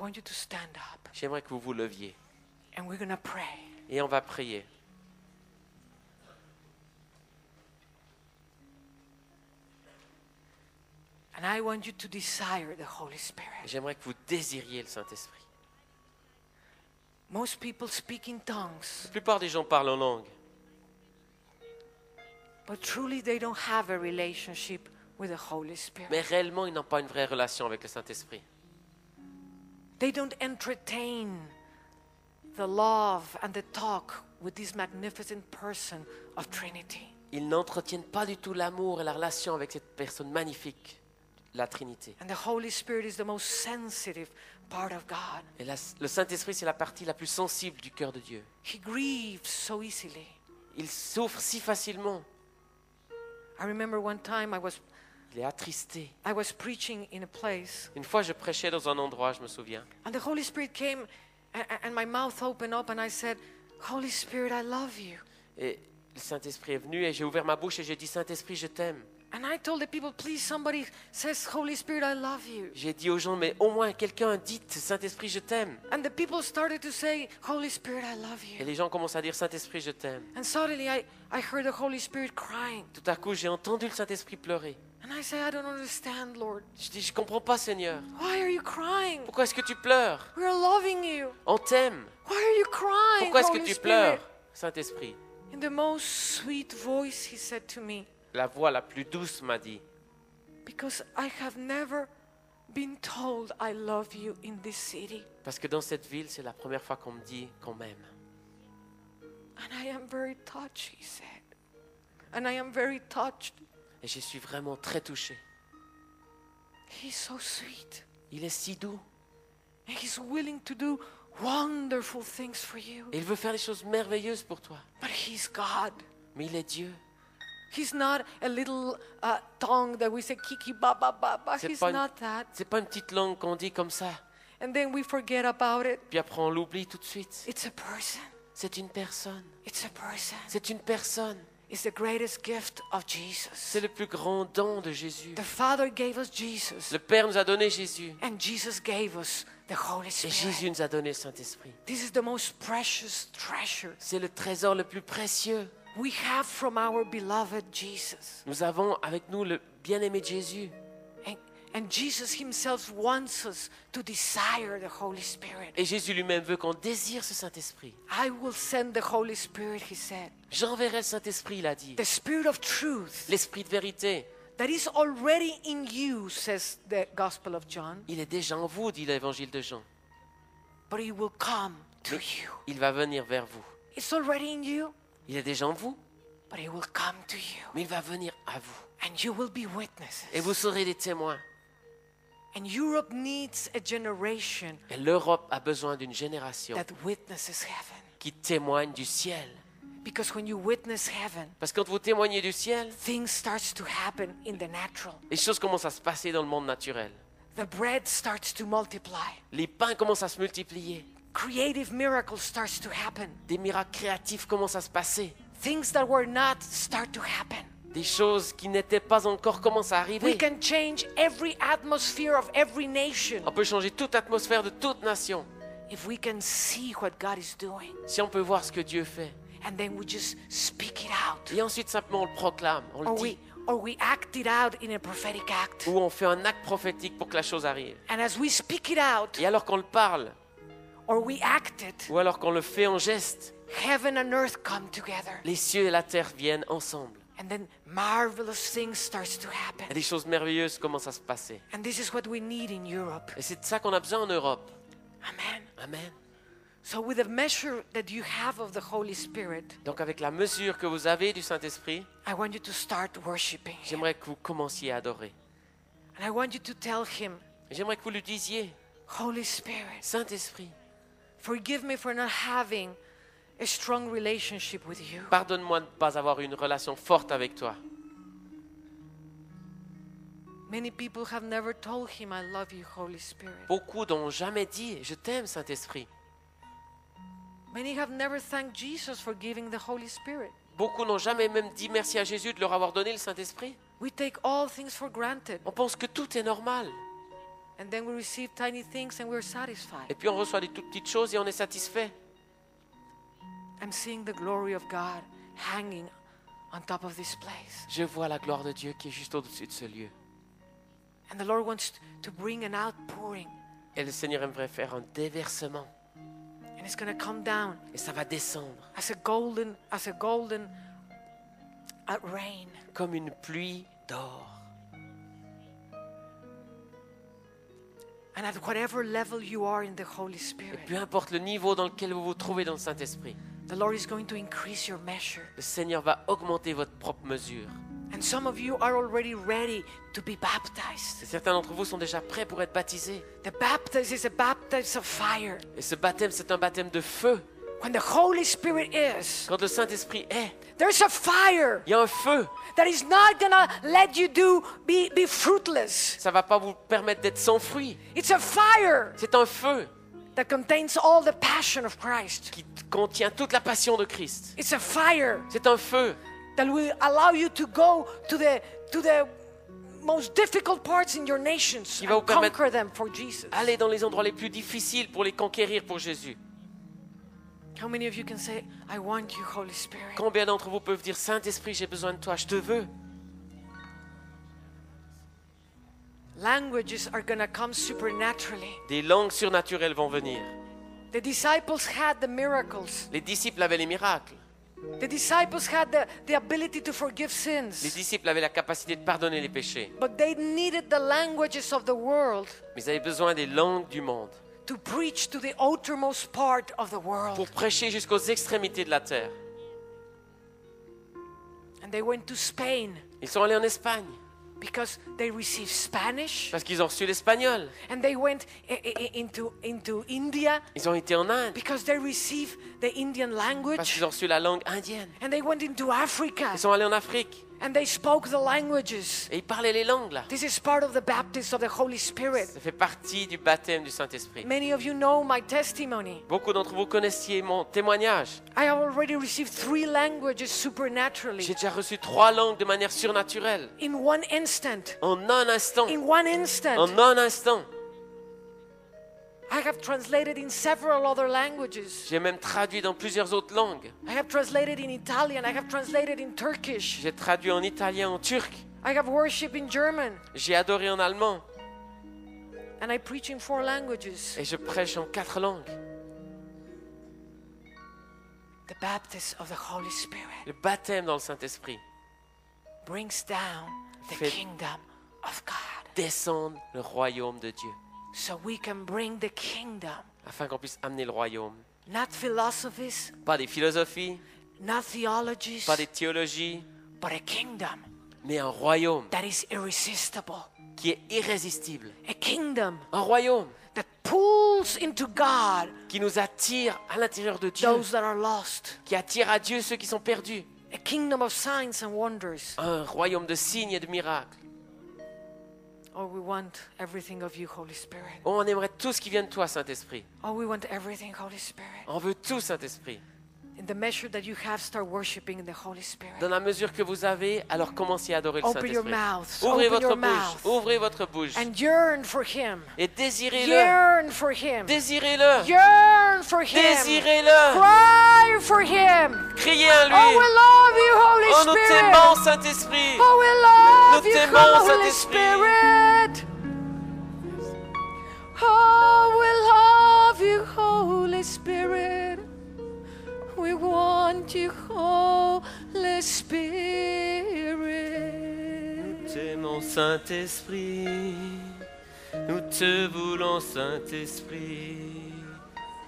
want you to stand up. J'aimerais que vous vous leviez. And we're going to pray. Et on va prier. And I want you to desire the Holy Spirit. J'aimerais que vous désiriez le Saint-Esprit. Most people speak in tongues, La plupart des gens parlent en langue. but truly they don't have a relationship with the Holy Spirit. Mais réellement, ils n'ont pas une vraie relation avec le Saint-Esprit. They don't entertain the love and the talk with this magnificent person of Trinity. Ils n'entretiennent pas du tout l'amour et la relation avec cette personne magnifique, la Trinité. And the Holy Spirit is the most sensitive part of God. Et le Saint-Esprit, c'est la partie la plus sensible du cœur de Dieu. He grieves so easily. Il souffre si facilement. I remember one time Il est attristé. I was preaching in a place, Une fois, je prêchais dans un endroit, je me souviens. and the Holy Spirit came, and my mouth opened up, and I said, Holy Spirit, I love you. Et le Saint-Esprit est venu et j'ai ouvert ma bouche et j'ai dit, Saint-Esprit, je t'aime. And I told the people, please, somebody says, Holy Spirit, I love you. J'ai dit aux gens, mais au moins quelqu'un dit, Saint-Esprit, je t'aime. And the people started to say, Holy Spirit, I love Et you. les gens commencent à dire, Saint-Esprit, je t'aime. And suddenly I heard the Holy Spirit crying. Tout à coup, j'ai entendu le Saint-Esprit pleurer. And I said, I don't understand, Lord. Je dis, je comprends pas, Seigneur. Why are you crying? Pourquoi est-ce que tu pleures? We're loving you. On t'aime. Why are you crying, Pourquoi est-ce que Holy tu Spirit? pleures, Saint-Esprit? In the most sweet voice, he said to me, La voix la plus douce m'a dit, because I have never been told I love you in this city. parce que dans cette ville, c'est la première fois qu'on me dit qu'on m'aime. And I am very touched, he said. And I am very touched. Et je suis vraiment très touché. He's so sweet. Il est si doux. And he's willing to do wonderful things for you. Et il veut faire des choses merveilleuses pour toi. But he's God. Mais il est Dieu. He's not a little tongue that we say kiki ba ba ba ba. C'est He's pas not that. C'est pas une petite langue qu'on dit comme ça. And then we forget about it. Puis après, on l'oublie tout de suite. It's a person. C'est une personne. It's a person. C'est une personne. It's the greatest gift of Jesus. C'est le plus grand don de Jésus. The Father gave us Jesus. Le Père nous a donné Jésus. And Jesus gave us the Holy Et Spirit. Jésus nous a donné le Saint-Esprit. This is the most precious treasure C'est le trésor le plus précieux. we have from our beloved Jesus. Nous avons avec nous le bien-aimé de Jésus. And Jesus himself wants us to desire the Holy Spirit. Et Jésus lui-même veut qu'on désire ce Saint-Esprit. I will send the Holy Spirit, he said. J'enverrai le Saint-Esprit, il a dit. The Spirit of truth L'Esprit de vérité. that is already in you, says the Gospel of John. Il est déjà en vous, dit l'Évangile de Jean. But he will come to Mais you. il va venir vers vous. It's already in you, Il est déjà en vous, but he will come to you. mais il va venir à vous. And you will be witnesses. Et vous serez des témoins. And Europe needs a generation Et l'Europe a besoin d'une génération that witnesses heaven. qui témoigne du ciel. Because when you witness heaven, Parce que quand vous témoignez du ciel, things starts to happen in the natural. les choses commencent à se passer dans le monde naturel. The bread starts to multiply. Les pains commencent à se multiplier. Creative miracles starts to happen. Des miracles créatifs commencent à se passer. Things that were not start to happen. Des choses qui n'étaient pas encore commencent à We arriver. can change every atmosphere of every nation On peut changer toute atmosphère de toute nation if we can see what God is doing. si on peut voir ce que Dieu fait. And then we just speak it out. Et ensuite simplement on le proclame, on le dit. Or we act it out in a prophetic act. Ou on fait un acte prophétique pour que la chose arrive. And as we speak it out, Et alors qu'on le parle, or we act it, ou alors qu'on le fait en geste, heaven and earth come together. les cieux et la terre viennent ensemble. And then marvelous things starts to happen. Et des choses merveilleuses commencent à se passer. And this is what we need in Europe. Et c'est de ça qu'on a besoin en Europe. Amen. Amen. So with the measure that you have of the Holy Spirit, Donc avec la mesure que vous avez du Saint-Esprit, I want you to start worshiping Him. j'aimerais que vous commenciez à adorer. And I want you to tell Him, J'aimerais que vous lui disiez, Holy Spirit, Saint-Esprit, forgive me for not having a strong relationship with you. pardonne-moi de ne pas avoir une relation forte avec toi. Many people have never told Him, I love you, Holy Spirit. Beaucoup n'ont jamais dit, je t'aime, Saint-Esprit. Many have never thanked Jesus for giving the Holy Spirit. Beaucoup n'ont jamais même dit merci à Jésus de leur avoir donné le Saint-Esprit. We take all things for granted. On pense que tout est normal. And then we receive tiny things and we're satisfied. Et puis on reçoit des toutes petites choses et on est satisfait. I'm seeing the glory of God hanging on top of this place. Je vois la gloire de Dieu qui est juste au-dessus de ce lieu. And the Lord wants to bring an outpouring. Et le Seigneur aimerait faire un déversement. And it's going to come down Et ça va descendre as a golden rain. comme une pluie d'or. And at whatever level you are in the Holy Et Spirit, peu importe le niveau dans lequel vous vous trouvez dans le Saint-Esprit, the Lord is going to increase your measure. le Seigneur va augmenter votre propre mesure. And some of you are already ready to be baptized. Et certains d'entre vous sont déjà prêts pour être baptisés. The baptism is a baptism of fire. Et ce baptême, c'est un baptême de feu. When the Holy Spirit is, Quand le Saint-Esprit est, there's a fire il y a un feu. that is not going to let you be fruitless. Ça ne va pas vous permettre d'être sans fruit. It's a fire C'est un feu that contains all the passion of Christ. qui contient toute la passion de Christ. It's a fire C'est un feu that will allow you to go to the most difficult parts in your nations qui va vous and permettre conquer them for Jesus. d'aller dans les endroits les plus difficiles pour les conquérir pour Jésus. How many of you can say, I want you, Holy Spirit? Combien d'entre vous peuvent dire, Saint-Esprit, j'ai besoin de toi, je te veux. Languages are going to come supernaturally. Des langues surnaturelles vont venir. The disciples had the miracles. Les disciples avaient les miracles. The disciples had the ability to forgive Les sins. disciples avaient la capacité de pardonner les péchés. But they needed the languages of the world Mais ils avaient besoin des langues du monde to preach to the outermost part of the world. pour prêcher jusqu'aux extrémités de la terre. And they went to Spain Ils sont allés en Espagne because they received Spanish. parce qu'ils ont reçu l'espagnol. And they went into India Ils ont été en Inde because they received the Indian parce language. qu'ils ont reçu la langue indienne. And they went into Africa Ils sont allés en Afrique and they spoke the languages. et ils parlaient les langues là. This is part of the baptism of the Holy Spirit. Ça fait partie du baptême du Saint-Esprit. Many of you know my testimony. Beaucoup d'entre vous connaissiez mon témoignage. I have already received 3 languages supernaturally J'ai déjà reçu 3 langues de manière surnaturelle. in one instant. En un instant. In one instant. En un instant. I have translated in several other languages. J'ai même traduit dans plusieurs autres langues. I have translated in Italian. I have translated in Turkish. J'ai traduit en italien, en turc. I have worshiped in German. J'ai adoré en allemand. And I preach in 4 languages. Et je prêche en 4 langues. The baptism of the Holy Spirit Le baptême dans le Saint-Esprit brings down the Fait- kingdom of God. descend le royaume de Dieu. So we can bring the kingdom. Afin qu'on puisse amener le royaume. Not philosophies, Pas des philosophies, not theologies, pas des théologies, but a kingdom mais un royaume that is irresistible. qui est irrésistible. A kingdom Un royaume that pulls into God qui nous attire à l'intérieur de Dieu. those that are lost. Qui attire à Dieu ceux qui sont perdus. A kingdom of signs and wonders. Un royaume de signes et de miracles. Oh, we want everything of you, Holy Spirit. Oh, on aimerait tout ce qui vient de toi, Saint-Esprit. Oh, we want everything, Holy Spirit. On veut tout, Saint-Esprit. In the measure that you have, start worshiping in the Holy Spirit. Dans la mesure que vous avez, alors commencez à adorer le Open your Saint-Esprit. mouths. Ouvrez Open votre your bouche. mouth. Ouvrez votre bouche. And yearn for Him. Et désirez-le. Yearn for Him. Désirez-le. Yearn for Him. Désirez-le. Cry for Him. Criez à Oh, lui. we love you, Holy Oh, nous Spirit. t'aimons, Saint-Esprit. Oh, we love Nous you, t'aimons, Holy Saint-Esprit. Spirit. Oh, we love you, Holy Spirit. We want you, Holy Spirit. T'aimons, Saint-Esprit. Nous te voulons, Saint-Esprit.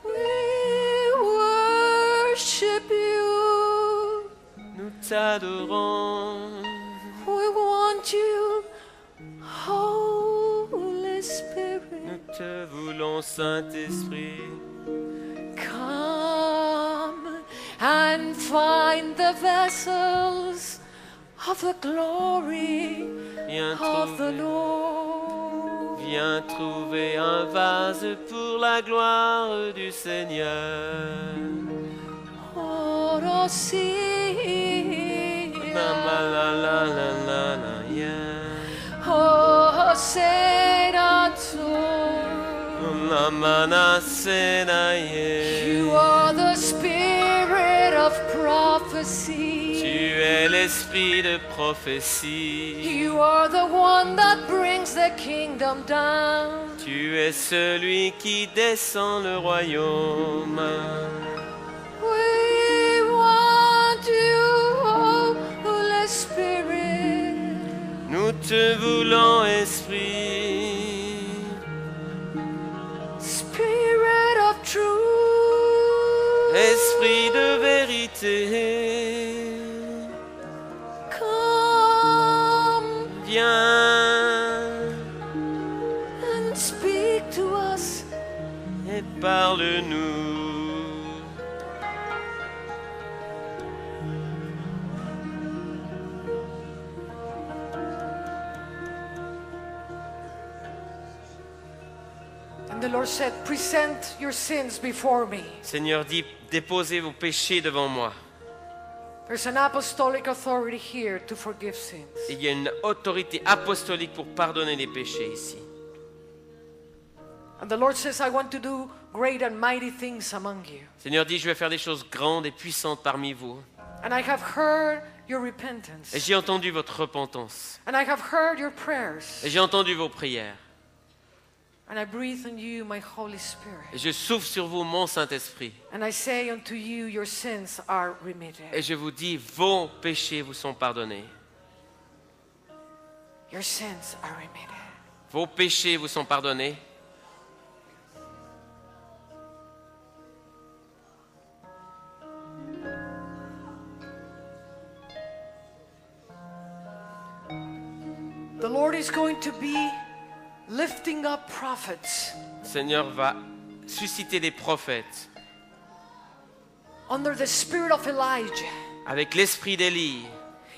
We worship you. Nous t'adorons. We want you, Holy Spirit. Nous te voulons, Saint-Esprit. Come and find the vessels of the glory Viens of the trouver, Lord. viens trouver un vase pour la gloire du Seigneur. Oh, see, La la la la la la la, yeah. oh, say to Amanasenaye. You are the spirit of prophecy. Tu es l'esprit de prophétie. You are the one that brings the kingdom down. Tu es celui qui descend le royaume. We want you, Holy Spirit. Nous te voulons, Esprit. Spirit of truth. Esprit de vérité. Come Viens and speak to us. et parle-nous. And the Lord said, present your sins before me. Seigneur dit, déposez vos péchés devant moi. There's an apostolic authority here to forgive sins. Et il y a une autorité apostolique pour pardonner les péchés ici. And the Lord says, I want to do great and mighty things among you. Seigneur dit, je vais faire des choses grandes et puissantes parmi vous. And I have heard your repentance. Et j'ai entendu votre repentance. And I have heard your prayers. Et j'ai entendu vos prières. And I breathe on you my Holy Spirit. Et je souffle sur vous mon Saint-Esprit. And I say unto you, your sins are remitted. Et je vous dis, vos péchés vous sont pardonnés. Your sins are remitted. Vos péchés vous sont pardonnés. The Lord is going to be lifting up prophets Le Seigneur va susciter des prophètes under the spirit of Elijah. avec l'esprit d'Élie.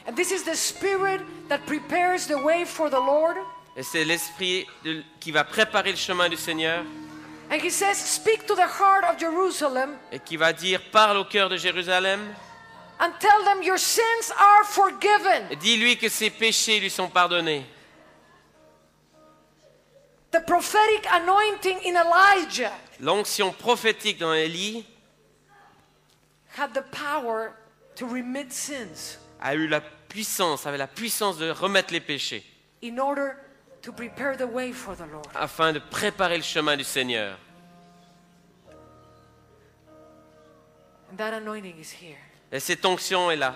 And this is the spirit that prepares the way for the Lord. Et c'est l'esprit qui va préparer le chemin du Seigneur And he says, speak to the heart of Jerusalem et qui va dire, parle au cœur de Jérusalem and tell them your sins are forgiven. et dis-lui que ses péchés lui sont pardonnés. The prophetic anointing in Elijah L'onction prophétique dans Élie had the power to remit sins avait la puissance de remettre les péchés in order to prepare the way for the Lord. afin de préparer le chemin du Seigneur. And that anointing is here. Et cette onction est là.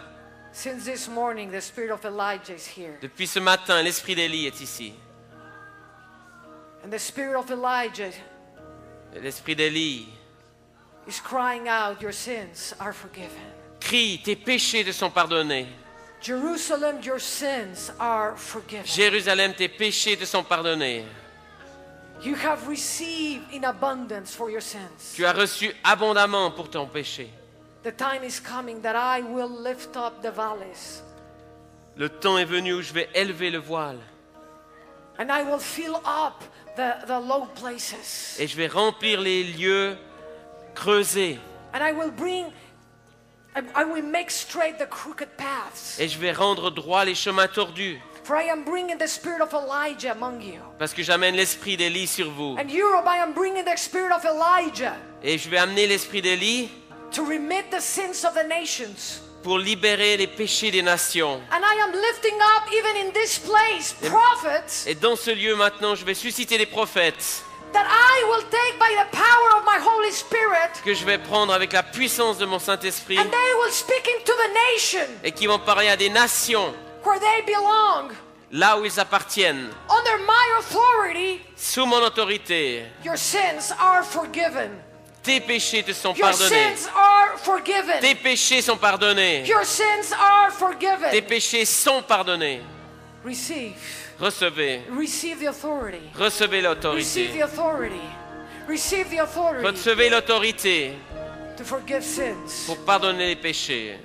Since this morning, the spirit of Elijah is here. Depuis ce matin, l'esprit d'Élie est ici. And the spirit of Elijah Et l'esprit d'Élie is crying out, your sins are forgiven. crie, tes péchés te sont pardonnés. Jerusalem, your sins are forgiven. Jérusalem, tes péchés te sont pardonnés. You have received in abundance for your sins. Tu as reçu abondamment pour ton péché. The time is coming that I will lift up the valleys Le temps est venu où je vais élever le voile and I will fill up the low places. et je vais remplir les lieux creusés And I will make straight the crooked paths. et je vais rendre droit les chemins tordus For I am bringing the spirit of Elijah among you. parce que j'amène l'esprit d'Élie sur vous. And Europe, I am bringing the spirit of Elijah Et je vais amener l'esprit d'Élie to remit the sins of the nations. pour libérer les péchés des nations. And I am lifting up, even in this place, prophets Et dans ce lieu maintenant, je vais susciter des prophètes that I will take by the power of my Holy Spirit, que je vais prendre avec la puissance de mon Saint-Esprit and they will speak into the nation et qui vont parler à des nations where they belong. là où ils appartiennent. Under my authority, Sous mon autorité, your sins are forgiven. tes péchés te sont Your pardonnés. sins are forgiven. Tes péchés sont pardonnés. Your sins are Tes forgiven. péchés sont pardonnés. Receive. Recevez. Receive the authority. Recevez Receive the l'autorité. authority. Receive the authority Recevez l'autorité to forgive sins. pour pardonner les péchés.